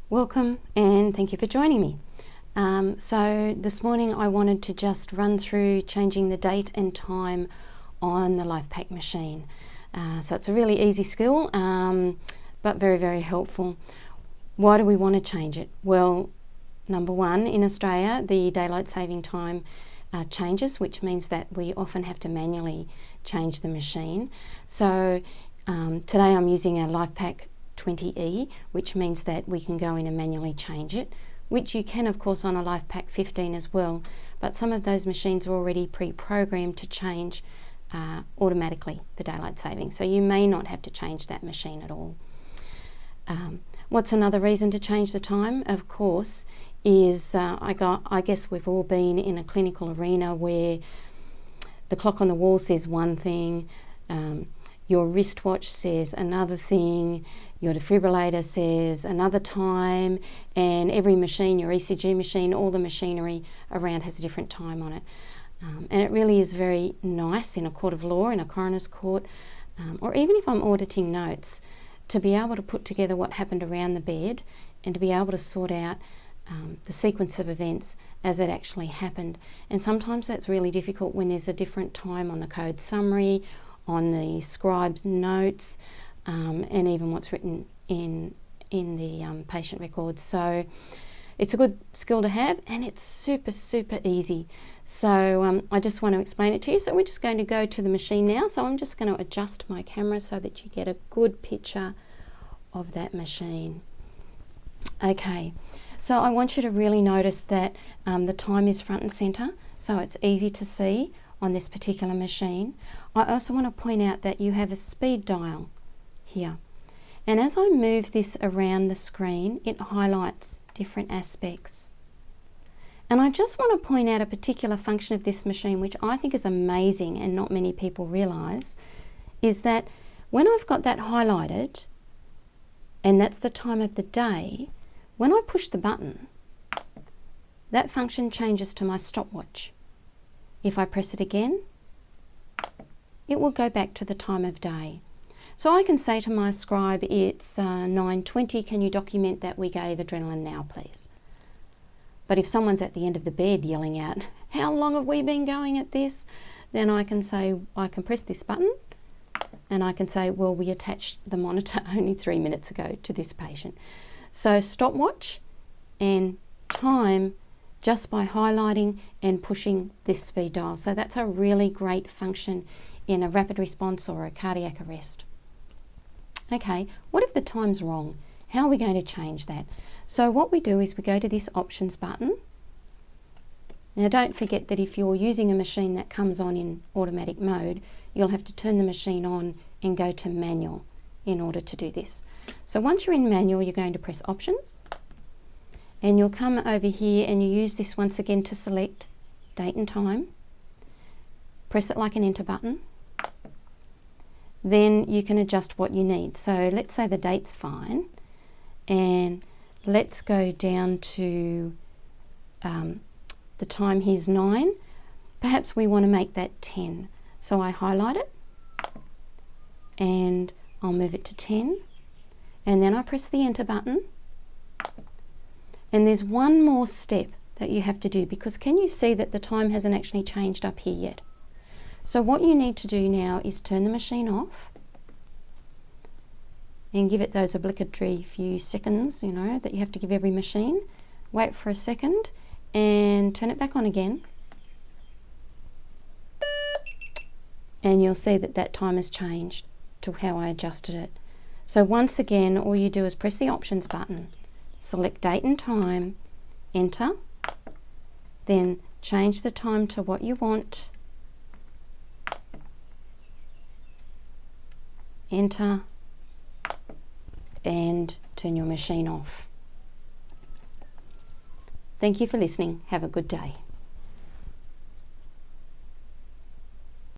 Welcome and thank you for joining me. So this morning I wanted to just run through changing the date and time on the lifepak machine. So it's a really easy skill, but very, very helpful. Why do we want to change it? Well, number one, in Australia the daylight saving time changes, which means that we often have to manually change the machine. So today I'm using a lifepak 20E, which means that we can go in and manually change it, which you can of course on a lifepak 15 as well, but some of those machines are already pre-programmed to change automatically the daylight saving, so you may not have to change that machine at all. What's another reason to change the time? Of course is I guess we've all been in a clinical arena where the clock on the wall says one thing, your wristwatch says another thing, your defibrillator says another time, and every machine, your ECG machine, all the machinery around has a different time on it. And it really is very nice in a court of law, in a coroner's court, or even if I'm auditing notes, to be able to put together what happened around the bed and to be able to sort out the sequence of events as it actually happened. And sometimes that's really difficult when there's a different time on the code summary, on the scribe's notes, and even what's written in the patient records. So it's a good skill to have, and it's super easy. So I just want to explain it to you. So we're just going to go to the machine now. So I'm just going to adjust my camera so that you get a good picture of that machine. Okay, so I want you to really notice that the time is front and center, so it's easy to see on this particular machine. I also want to point out that you have a speed dial here, and as I move this around the screen it highlights different aspects. And I just want to point out a particular function of this machine which I think is amazing and not many people realize, is that when I've got that highlighted and that's the time of the day, when I push the button that function changes to my stopwatch. If I press it again, it will go back to the time of day. So I can say to my scribe, it's 9:20, can you document that we gave adrenaline now, please? But if someone's at the end of the bed yelling out, how long have we been going at this? Then I can say, I can press this button and I can say, well, we attached the monitor only 3 minutes ago to this patient. So stopwatch and time just by highlighting and pushing this speed dial. So that's a really great function in a rapid response or a cardiac arrest. Okay, what if the time's wrong? How are we going to change that? So what we do is we go to this options button. Now don't forget that if you're using a machine that comes on in automatic mode, you'll have to turn the machine on and go to manual in order to do this. So once you're in manual, you're going to press options, and you'll come over here and you use this once again to select date and time. Press it like an enter button. Then you can adjust what you need. So let's say the date's fine, and let's go down to the time here's 9. Perhaps we want to make that 10. So I highlight it and I'll move it to 10, and then I press the enter button. And there's one more step that you have to do, because can you see that the time hasn't actually changed up here yet? So what you need to do now is turn the machine off and give it those obligatory few seconds, you know, that you have to give every machine. Wait for a second and turn it back on again. And you'll see that that time has changed to how I adjusted it. So once again, all you do is press the options button, select date and time, enter, then change the time to what you want, enter, and turn your machine off. Thank you for listening. Have a good day.